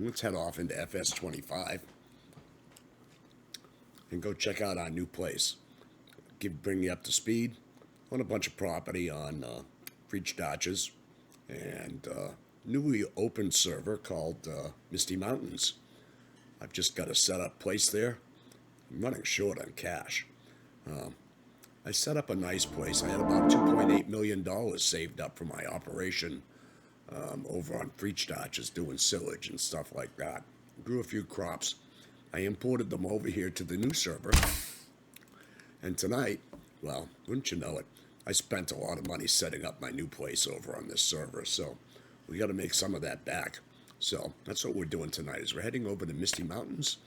let's head off into FS25 and go check out our new place. Bring you up to speed on a bunch of property on Breach Dodges and newly opened server called Misty Mountains. I've just got a set up place there. I'm running short on cash. I set up a nice place. I had about $2.8 million saved up for my operation over on Breach Dodges doing silage and stuff like that. Grew a few crops. I imported them over here to the new server. And tonight, well, wouldn't you know it, I spent a lot of money setting up my new place over on this server, so we got to make some of that back. So that's what we're doing tonight, is we're heading over to Misty Mountains.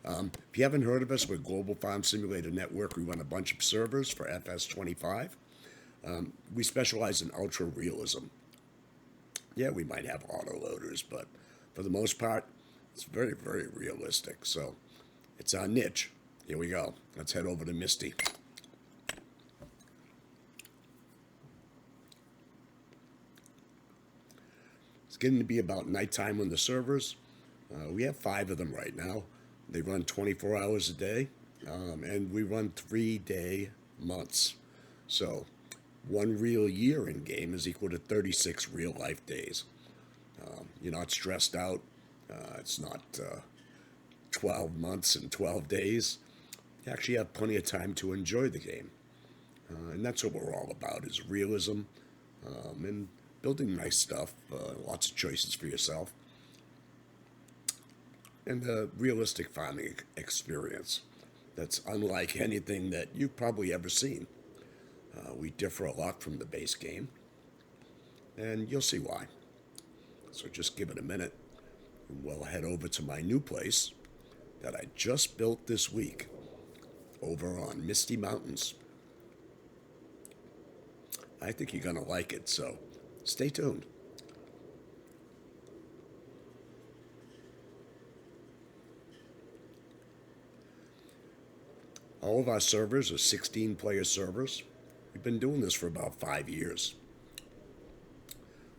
If you haven't heard of us, we're Global Farm Simulator Network. We run a bunch of servers for FS25. We specialize in ultra realism. Yeah, we might have autoloaders, but for the most part, it's very, very realistic. So it's our niche. Here we go. Let's head over to Misty. It's getting to be about nighttime on the servers. We have 5 of them right now. They run 24 hours a day, and we run 3-day months. So 1 real year in game is equal to 36 real life days. You're not stressed out. It's not 12 months and 12 days. You actually have plenty of time to enjoy the game. And that's what we're all about, is realism and building nice stuff, lots of choices for yourself, and a realistic farming experience that's unlike anything that you've probably ever seen. We differ a lot from the base game, and you'll see why. So just give it a minute, and we'll head over to my new place that I just built this week over on Misty Mountains. I think you're going to like it, so stay tuned. All of our servers are 16-player servers. We've been doing this for about 5 years.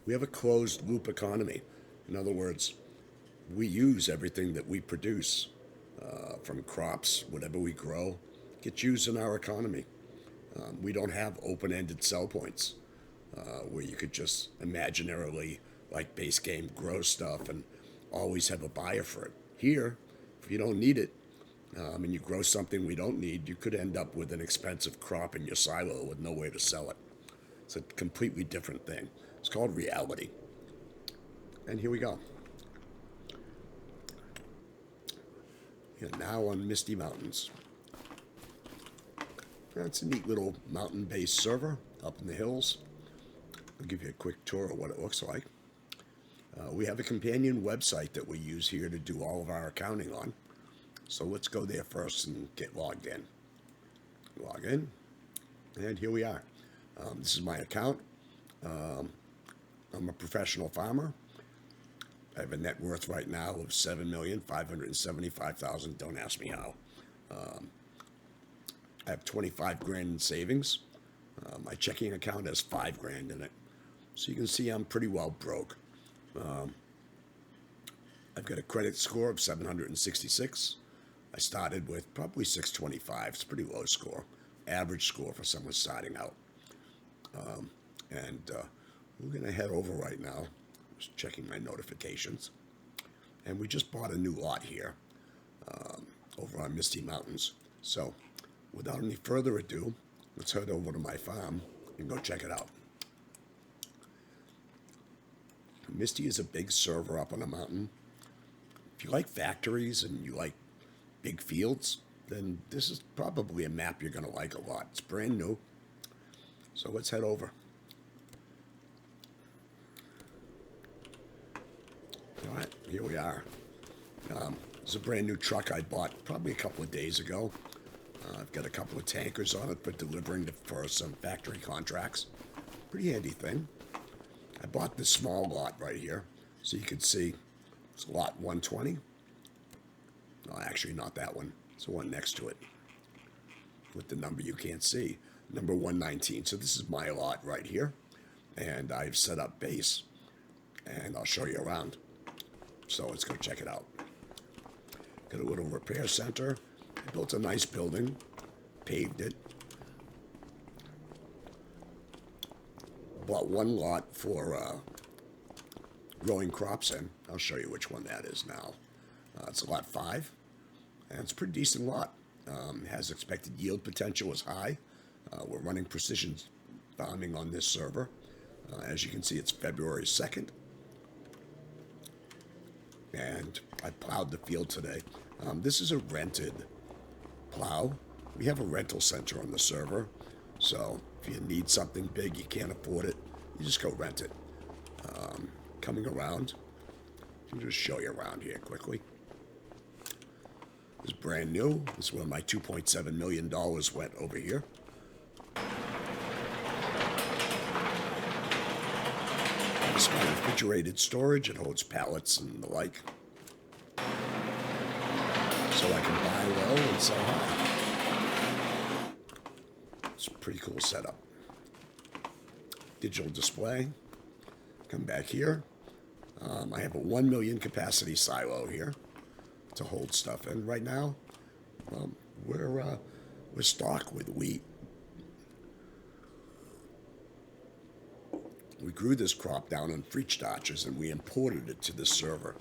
We have a closed loop economy. In other words, we use everything that we produce, from crops, whatever we grow, gets used in our economy. We don't have open-ended sell points where you could just imaginarily, like base game, grow stuff and always have a buyer for it. Here, if you don't need it, and you grow something we don't need, you could end up with an expensive crop in your silo with no way to sell it. It's a completely different thing. It's called reality. And here we go. You're now on Misty Mountains. That's a neat little mountain-based server up in the hills. I'll give you a quick tour of what it looks like. We have a companion website that we use here to do all of our accounting on. So let's go there first and get logged in. Log in, and here we are. This is my account. I'm a professional farmer. I have a net worth right now of $7,575,000. Don't ask me how. I have 25 grand in savings. My checking account has 5 grand in it. So you can see I'm pretty well broke. I've got a credit score of 766. I started with probably 625. It's a pretty low score. Average score for someone starting out. We're going to head over right now. Just checking my notifications. And we just bought a new lot here over on Misty Mountains. So without any further ado, let's head over to my farm and go check it out. Misty is a big server up on a mountain. If you like factories and you like big fields, then this is probably a map you're going to like a lot. It's brand new. So let's head over. All right, here we are. This is a brand new truck I bought probably a couple of days ago. I've got a couple of tankers on it for delivering for some factory contracts. Pretty handy thing. I bought this small lot right here, so you can see it's lot 120. No, actually not that one. It's the one next to it with the number you can't see, number 119. So this is my lot right here, and I've set up base, and I'll show you around. So let's go check it out. Got a little repair center. I built a nice building, paved it. Bought one lot for growing crops in. I'll show you which one that is now. It's lot 5, and it's a pretty decent lot. Has expected yield potential is high. We're running precision farming on this server. As you can see, it's February 2nd. And I plowed the field today. This is a rented plow. We have a rental center on the server. So if you need something big, you can't afford it, you just go rent it. Coming around, I'll just show you around here quickly. It's brand new. This is where my $2.7 million went over here. This is my refrigerated storage. It holds pallets and the like. So I can buy low and sell high. It's a pretty cool setup. Digital display. Come back here. I have a 1 million capacity silo here to hold stuff in. Right now, we're stocked with wheat. We grew this crop down in Friedstadtjes and we imported it to this server.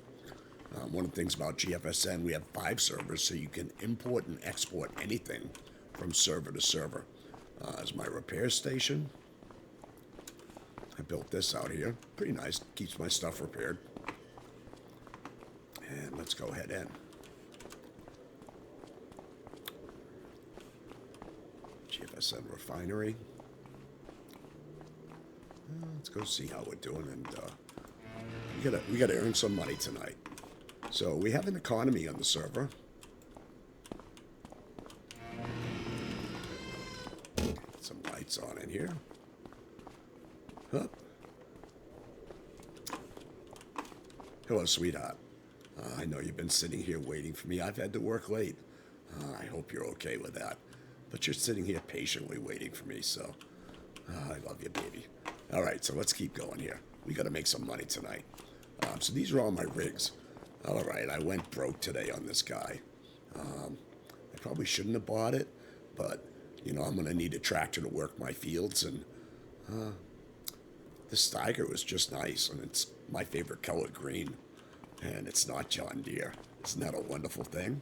One of the things about GFSN, we have 5 servers, so you can import and export anything from server to server. As my repair station. I built this out here. Pretty nice. Keeps my stuff repaired. And let's go head in. GFSN refinery. Let's go see how we're doing. And we gotta earn some money tonight. So we have an economy on the server. Some lights on in here. Huh. Hello, sweetheart. I know you've been sitting here waiting for me. I've had to work late. I hope you're okay with that. But you're sitting here patiently waiting for me, so I love you, baby. All right, so let's keep going here. We got to make some money tonight. So these are all my rigs. All right, I went broke today on this guy. I probably shouldn't have bought it, but, you know, I'm going to need a tractor to work my fields, and this Steiger was just nice, and it's my favorite color, green, and it's not John Deere. Isn't that a wonderful thing?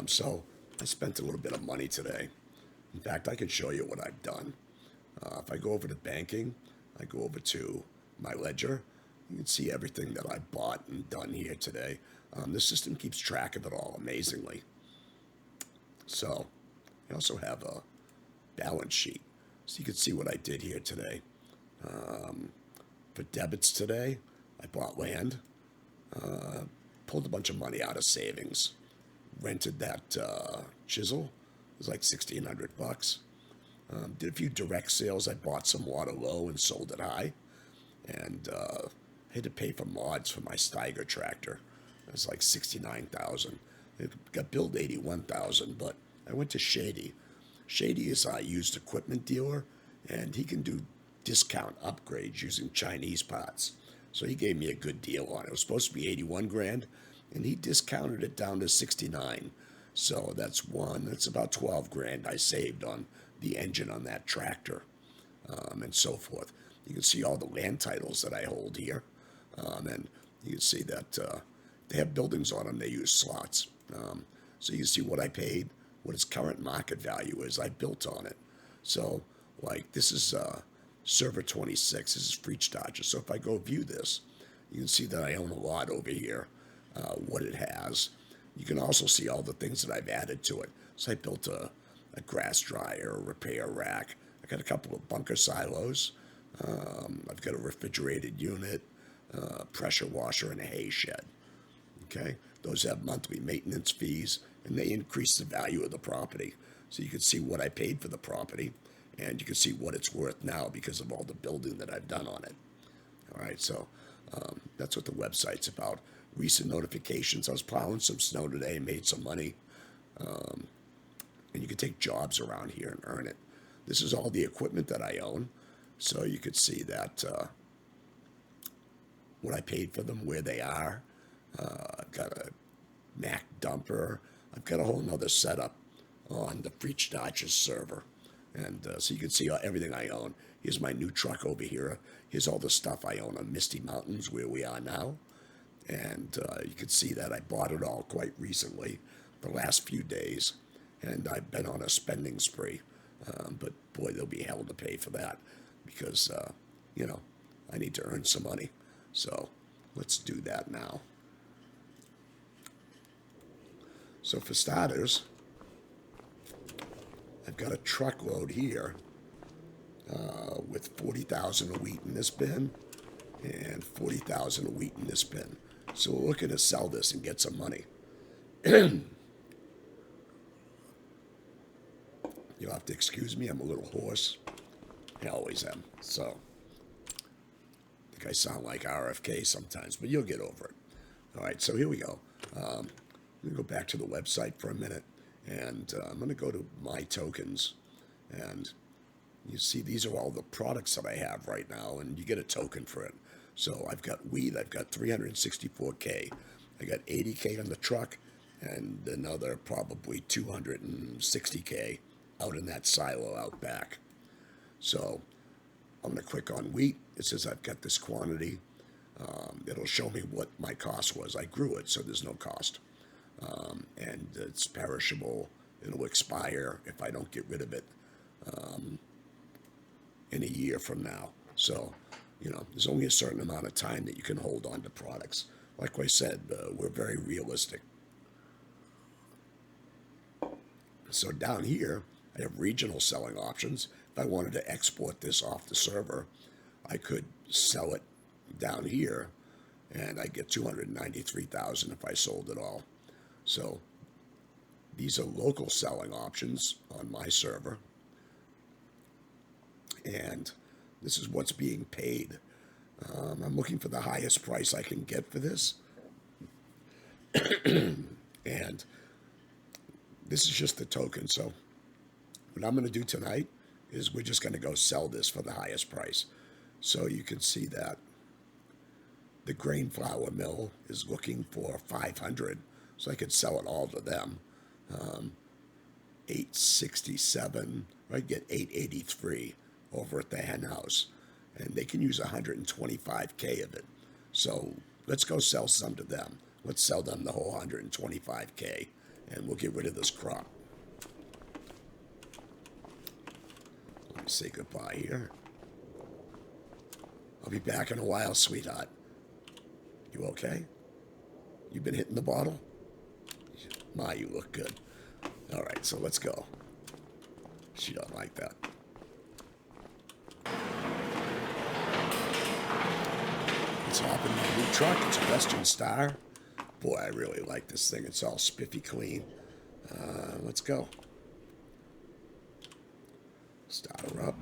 So I spent a little bit of money today. In fact, I can show you what I've done. If I go over to banking, I go over to my ledger, you can see everything that I bought and done here today. The system keeps track of it all amazingly. So I also have a balance sheet, so you can see what I did here today. For debits today, I bought land, pulled a bunch of money out of savings, rented that chisel. It was like $1,600. Did a few direct sales. I bought some water low and sold it high, and I had to pay for mods for my Steiger tractor. It was like $69,000. It got billed $81,000, but I went to Shady. Shady is a used equipment dealer, and he can do discount upgrades using Chinese parts. So he gave me a good deal on it. It was supposed to be 81 grand, and he discounted it down to 69. So that's about 12 grand I saved on the engine on that tractor, and so forth. You can see all the land titles that I hold here, and you can see that they have buildings on them. They use slots. So you can see what I paid, what its current market value is. I built on it. So, like, this is Server 26. This is Friedstadtjes. So if I go view this, you can see that I own a lot over here, what it has. You can also see all the things that I've added to it. So I built a grass dryer, a repair rack. I got a couple of bunker silos. I've got a refrigerated unit, pressure washer, and a hay shed. Okay, those have monthly maintenance fees, and they increase the value of the property. So you can see what I paid for the property, and you can see what it's worth now because of all the building that I've done on it. All right, so that's what the website's about. Recent notifications. I was plowing some snow today and made some money. And you can take jobs around here and earn it. This is all the equipment that I own. So you could see that what I paid for them, where they are. I've got a Mac dumper. I've got a whole nother setup on the Breach Dodgers server. And so you can see everything I own. Here's my new truck over here. Here's all the stuff I own on Misty Mountains, where we are now. And you can see that I bought it all quite recently, the last few days. And I've been on a spending spree. But boy, there'll be hell to pay for that because, I need to earn some money. So let's do that now. So for starters, I've got a truckload here with 40,000 of wheat in this bin and 40,000 of wheat in this bin. So we're looking to sell this and get some money. You'll have to excuse me, I'm a little hoarse. I always am. So I think I sound like RFK sometimes, but you'll get over it. All right, so here we go. I'm going to go back to the website for a minute, and I'm going to go to My Tokens, and you see these are all the products that I have right now, and you get a token for it. So I've got wheat, I've got 364K, I got 80K on the truck, and another probably 260K out in that silo out back. So I'm going to click on wheat. It says I've got this quantity. It'll show me what my cost was. I grew it, so there's no cost. And it's perishable. It'll expire if I don't get rid of it in a year from now. So, there's only a certain amount of time that you can hold on to products. Like I said, we're very realistic. So down here, I have regional selling options. If I wanted to export this off the server, I could sell it down here, and I get 293,000 if I sold it all. So these are local selling options on my server, and this is what's being paid. I'm looking for the highest price I can get for this, and this is just the token. So what I'm going to do tonight is we're just going to go sell this for the highest price. So you can see that the grain flour mill is looking for 500, so I could sell it all to them. 867, I get 883 over at the hen house, and they can use 125K of it. So let's go sell some to them. Let's sell them the whole 125K, and we'll get rid of this crop. Let me say goodbye here. I'll be back in a while, sweetheart. You okay? You been hitting the bottle? My, you look good. All right, so let's go. She don't like that. Let's hop in my new truck. It's a Western Star. Boy, I really like this thing. It's all spiffy clean. Let's go. Start her up.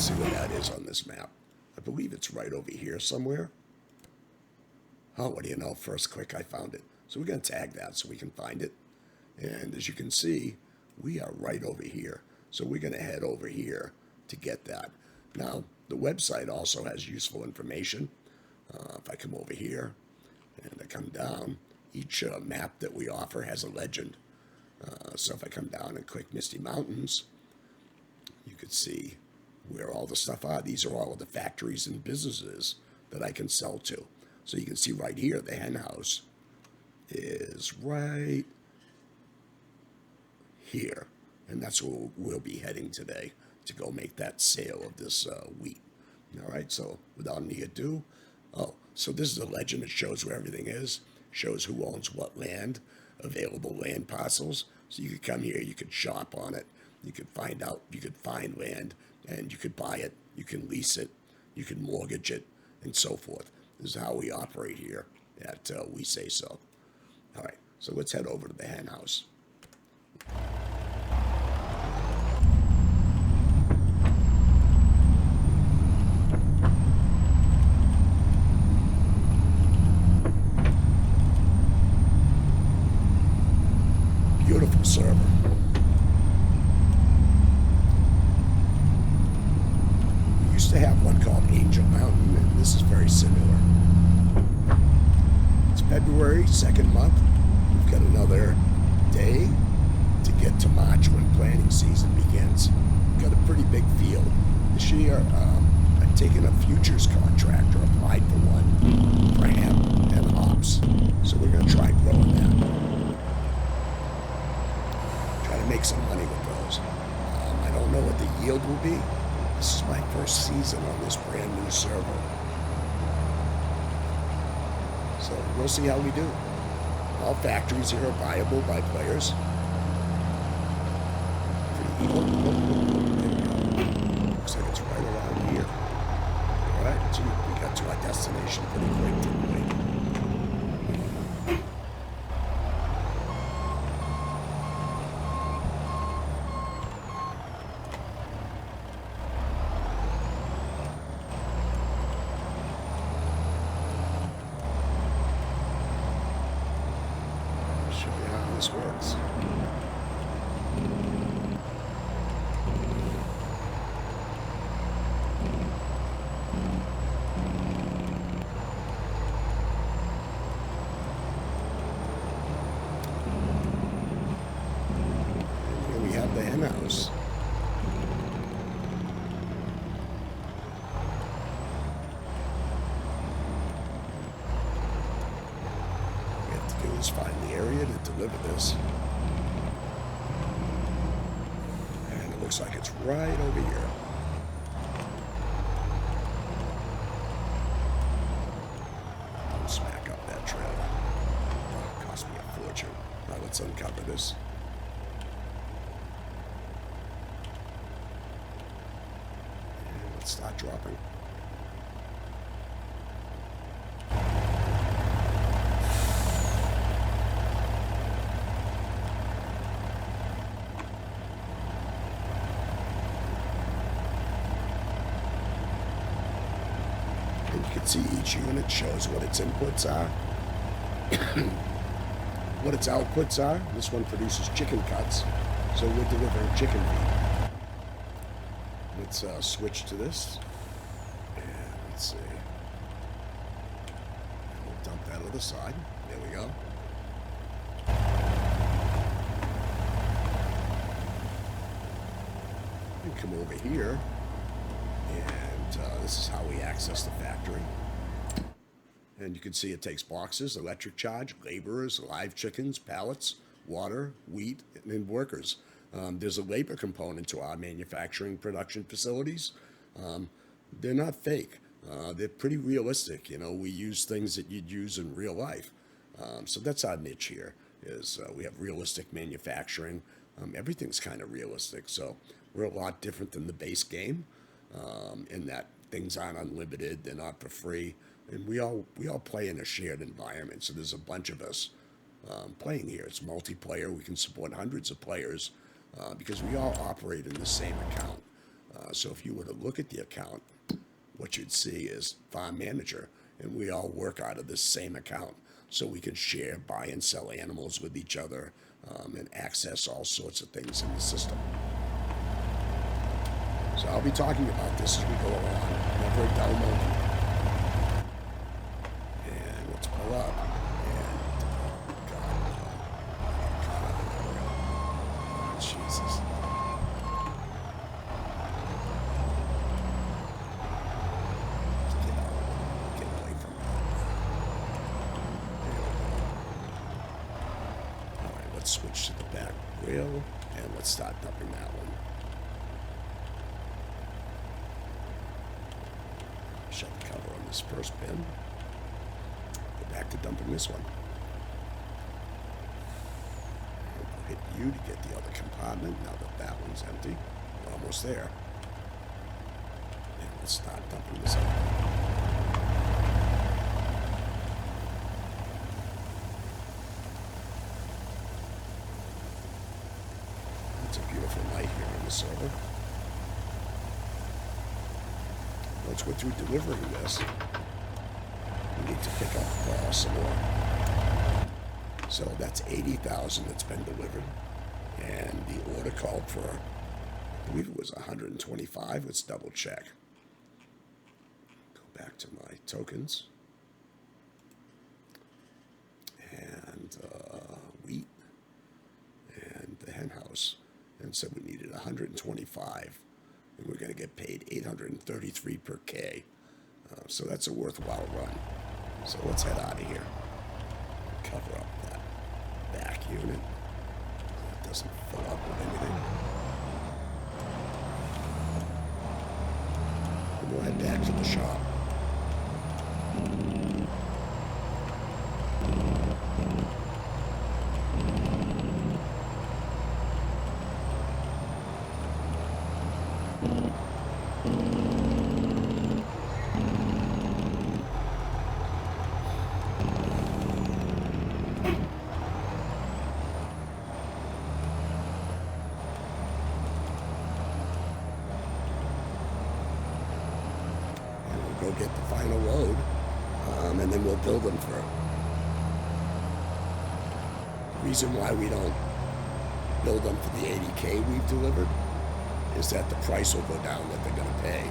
Let's see what that is on this map. I believe it's right over here somewhere. Oh, what do you know? First click, I found it. So we're going to tag that so we can find it. And as you can see, we are right over here. So we're going to head over here to get that. Now, the website also has useful information. If I come over here and I come down, each map that we offer has a legend. So if I come down and click Misty Mountains, you could see where all the stuff are. These are all of the factories and businesses that I can sell to. So you can see right here, the hen house is right here. And that's where we'll be heading today to go make that sale of this wheat. All right, so without any ado, so this is a legend that shows where everything is, shows who owns what land, available land parcels. So you could come here, you could shop on it, you could find out, you could find land, and you could buy it, you can lease it, you can mortgage it, and so forth. This is how we operate here at We Say So. All right, So let's head over to the hen house. Beautiful server. We used to have one called Angel Mountain, and this is very similar. It's February, second month. We've got another day to get to March when planting season begins. We've got a pretty big field. This year, I've taken a futures contract or applied for one for hemp and hops. So we're going to try growing that. To make some money with those. I don't know what the yield will be. This is my first season on this brand new server. So we'll see how we do. All factories here are buyable by players. Pretty equal. Looks like it's right around here. Alright, so we got to our destination pretty quick, didn't we? Works. Here we have the hen house. Find the area to deliver this. And it looks like it's right over here. Don't smack up that trailer. Oh, it cost me a fortune. Now let's uncover this. And let's start dropping. You can see each unit shows what its inputs are, what its outputs are. This one produces chicken cuts, so we're delivering chicken meat. Let's switch to this, and let's see. We'll dump that on the side. There we go. And come over here. And this is how we access the factory. And you can see it takes boxes, electric charge, laborers, live chickens, pallets, water, wheat, and workers. There's a labor component to our manufacturing production facilities. They're not fake. They're pretty realistic. You know, we use things that you'd use in real life. So that's our niche here, is we have realistic manufacturing. Everything's kind of realistic. So we're a lot different than the base game. In that things aren't unlimited, they're not for free, and we all play in a shared environment. So there's a bunch of us playing here. It's multiplayer. We can support hundreds of players because we all operate in the same account. So if you were to look at the account, what you'd see is farm manager, and we all work out of this same account. So we can share, buy and sell animals with each other, and access all sorts of things in the system. So I'll be talking about this as we go along. Never a dull moment. And let's pull up. And, God, Jesus. Get away from that. All right, let's switch to the back wheel, and let's start dumping that one. Shut the cover on this first bin. Go back to dumping this one. And we'll hit U to get the other compartment. Now that that one's empty, we're almost there. And let's start dumping this up. It's a beautiful night here on the server. Once we're through delivering this, we need to pick up some more. So that's 80,000 that's been delivered. And the order called for, I believe it was 125. Let's double check. Go back to my tokens. And wheat. And the hen house. And said we needed 125. And we're going to get paid 833 per K. So that's a worthwhile run. So let's head out of here. Cover up that back unit. That doesn't fill up with anything. And we'll head back to the shop. Go get the final load, and then we'll build them for it. The reason why we don't build them for the 80K we've delivered is that the price will go down that they're going to pay.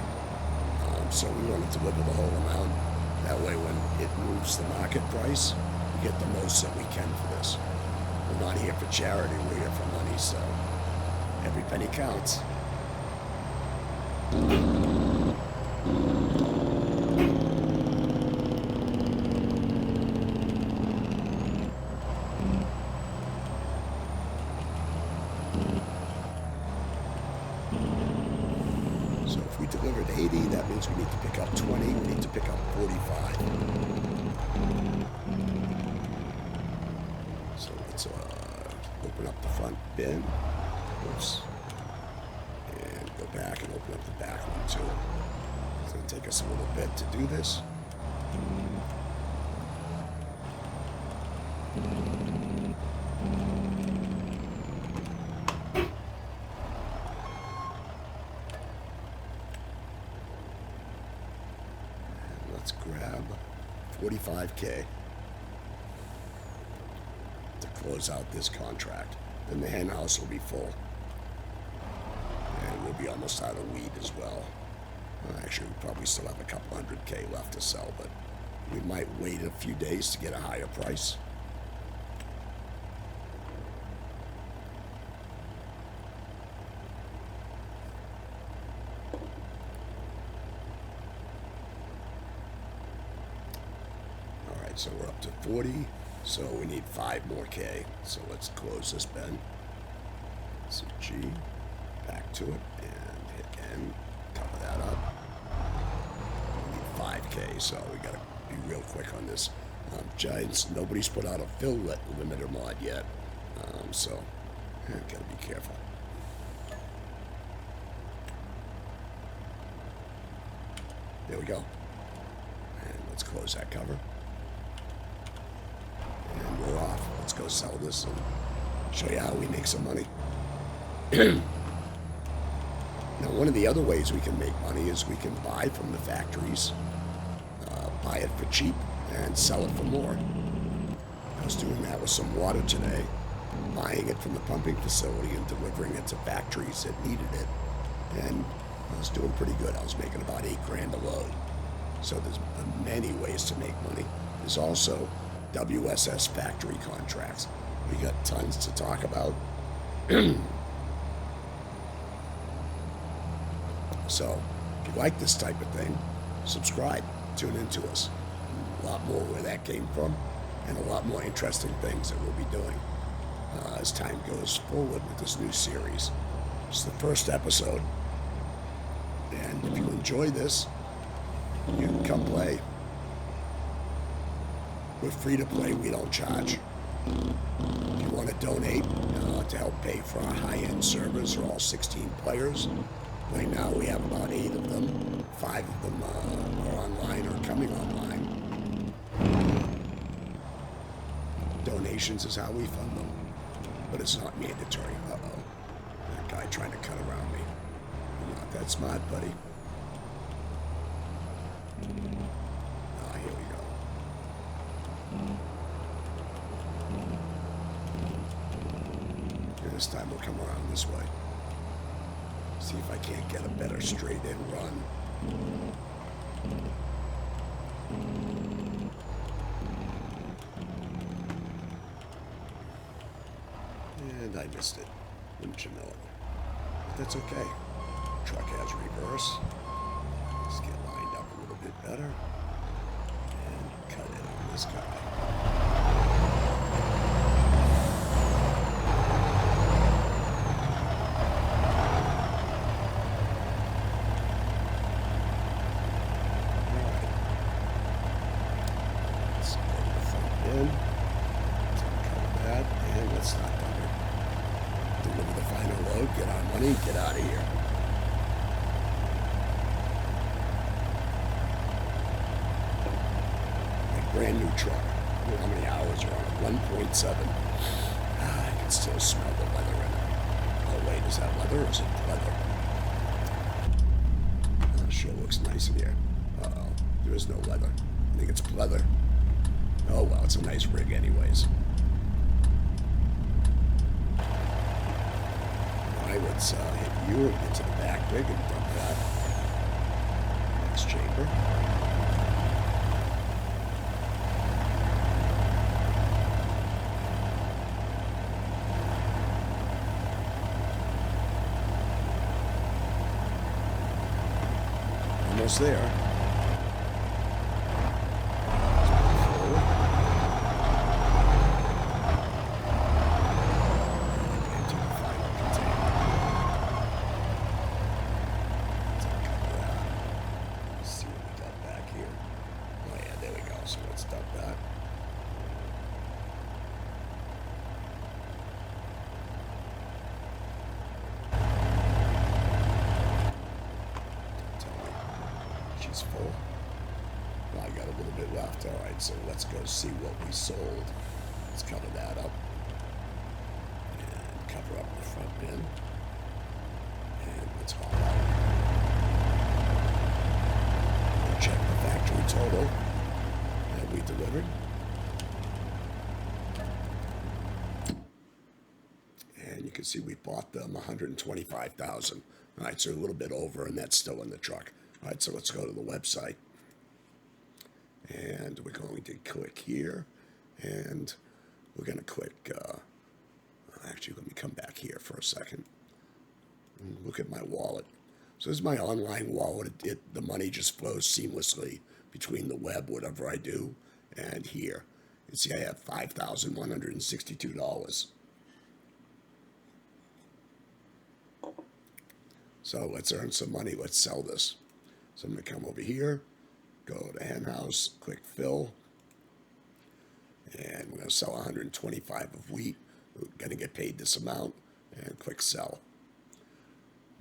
So we want to deliver the whole amount. That way when it moves the market price, we get the most that we can for this. We're not here for charity, we're here for money, so every penny counts. So if we delivered 80, that means we need to pick up 20, we need to pick up 45. So let's open up the front bin. Oops. And go back and open up the back one too. It's going to take us a little bit to do this. Let's grab 45K to close out this contract. Then the hen house will be full. And we'll be almost out of wheat as well. Actually, we probably still have a couple 100K left to sell, but we might wait a few days to get a higher price. So we're up to 40, so we need 5 more K. So let's close this bin. So G, back to it, and hit N, cover that up. We need 5K, so we gotta be real quick on this. Giants, nobody's put out a fill limiter mod yet, so gotta be careful. There we go. And let's close that cover. And we're off. Let's go sell this and show you how we make some money. Now, one of the other ways we can make money is we can buy from the factories, buy it for cheap, and sell it for more. I was doing that with some water today, buying it from the pumping facility and delivering it to factories that needed it. And I was doing pretty good. I was making about $8 grand a load. So there's many ways to make money. There's also WSS factory contracts. We got tons to talk about. So if you like this type of thing, subscribe, tune into us. A lot more where that came from, and a lot more interesting things that we'll be doing as time goes forward with this new series. It's the first episode, and if you enjoy this, you can come play. We're free to play, we don't charge. If you want to donate to help pay for our high-end servers, are all 16 players. Right now we have about 8 of them. 5 of them are online or coming online. Donations is how we fund them, but it's not mandatory. That guy trying to cut around me. You're not that smart, buddy. Ah, here we go. This time we'll come around this way. See if I can't get a better straight-in run. And I missed it. Wouldn't you know it? But that's okay. Truck has reverse. Let's get lined up a little bit better. And cut in on this guy. Get our money, get out of here. A brand new truck. I don't know how many hours are on it. 1.7. Ah, I can still smell the leather in it. Oh wait, is that leather or is it leather? Oh, sure looks nice in here. Uh-oh, there is no leather. I think it's leather. Oh well, it's a nice rig anyways. Let's hit you and get to the back rig and dump that. Next chamber. Almost there. So let's dump that. Tell me. She's full. Well, I got a little bit left. All right, so let's go see what we sold. Let's cover that up. And cover up the front bin. And let's haul out. Check the factory total. We delivered. And you can see we bought them $125,000. All right, so a little bit over, and that's still in the truck. All right, so let's go to the website. And we're going to click here. And we're going to click, actually, let me come back here for a second. And look at my wallet. So this is my online wallet. The money just flows seamlessly between the web, whatever I do, and here. You see I have $5,162. So let's earn some money. Let's sell this. So I'm going to come over here, go to Hen House, click fill, and we're going to sell 125 of wheat. We're going to get paid this amount, and click sell.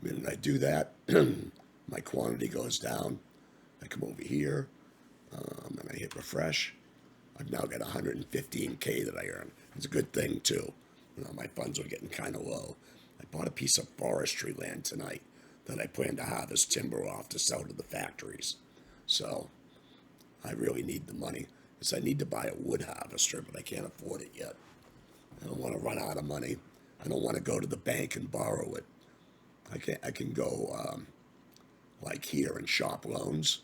The minute I do that, my quantity goes down. I come over here. And I hit refresh. I've now got 115K that I earn. It's a good thing too. You know, my funds are getting kind of low. I bought a piece of forestry land tonight that I plan to harvest timber off to sell to the factories. So I really need the money. Because I need to buy a wood harvester, but I can't afford it yet. I don't want to run out of money. I don't want to go to the bank and borrow it. I can go like here and shop loans.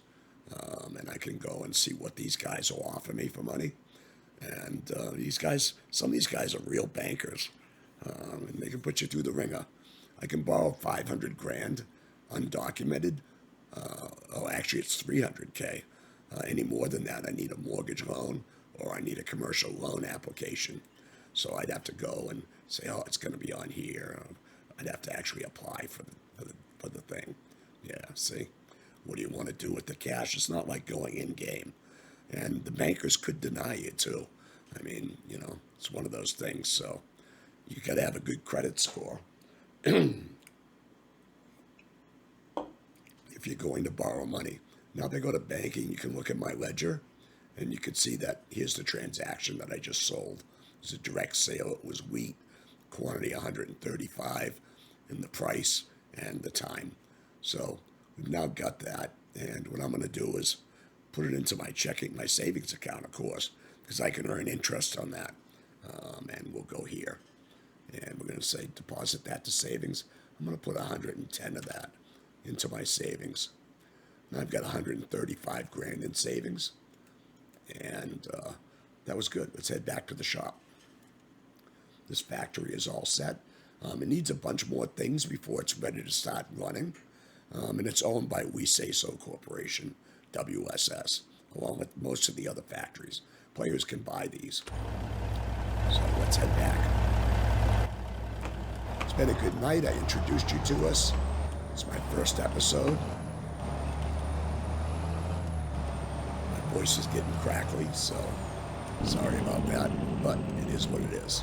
And I can go and see what these guys will offer me for money. And these guys, some of these guys are real bankers. And they can put you through the ringer. I can borrow 500 grand undocumented. Oh, actually, it's 300K. Any more than that, I need a mortgage loan or I need a commercial loan application. So I'd have to go and say, oh, it's going to be on here. I'd have to actually apply for the thing. Yeah, see? What do you want to do with the cash? It's not like going in-game. And the bankers could deny you, too. I mean, you know, it's one of those things. So you got to have a good credit score. If you're going to borrow money. Now, if I go to banking, you can look at my ledger, and you can see that here's the transaction that I just sold. It was a direct sale. It was wheat, quantity 135. in the price and the time. So we've now got that, and what I'm going to do is put it into my savings account, of course, because I can earn interest on that. And we'll go here, and we're going to say deposit that to savings. I'm going to put 110 of that into my savings. Now I've got 135 grand in savings, and that was good. Let's head back to the shop. This factory is all set. It needs a bunch more things before it's ready to start running. And it's owned by We Say So Corporation, WSS, along with most of the other factories. Players can buy these. So let's head back. It's been a good night. I introduced you to us. It's my first episode. My voice is getting crackly, so sorry about that, but it is what it is.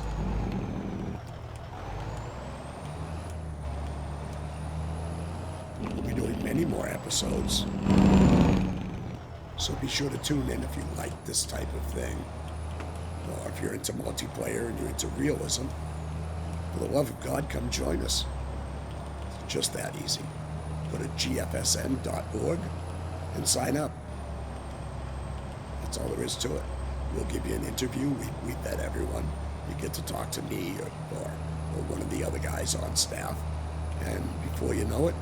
We'll be doing many more episodes, so be sure to tune in if you like this type of thing, or if you're into multiplayer and you're into realism. For the love of God, come join us. It's just that easy. Go to gfsn.org and sign up. That's all there is to it. We'll give you an interview. We vet everyone. You get to talk to me or one of the other guys on staff. And before you know it,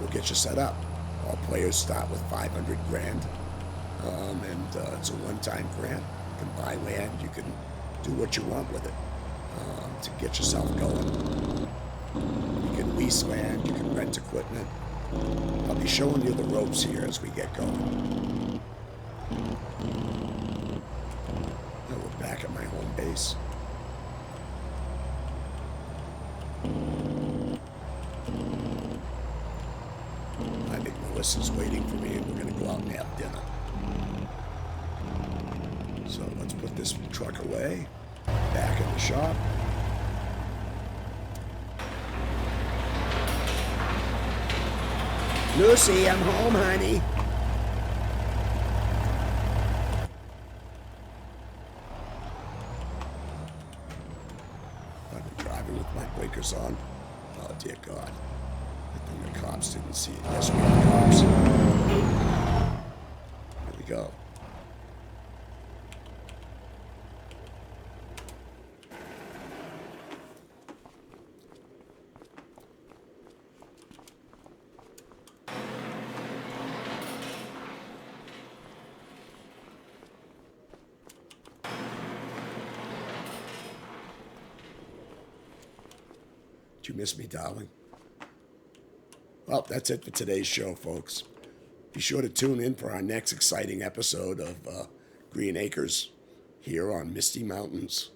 we'll get you set up. All players start with 500 grand. And it's a one-time grant. You can buy land. You can do what you want with it to get yourself going. You can lease land. You can rent equipment. I'll be showing you the ropes here as we get going. Now we're back at my home base. I think Melissa's waiting for me, and we're going to go out and have dinner. So let's put this truck away, back in the shop. Lucy, I'm home, honey. I've been driving with my blinkers on. Oh, dear God. I think the cops didn't see it. Yes, we have cops. Here we go. Did you miss me, darling? Well, that's it for today's show, folks. Be sure to tune in for our next exciting episode of Green Acres here on Misty Mountains.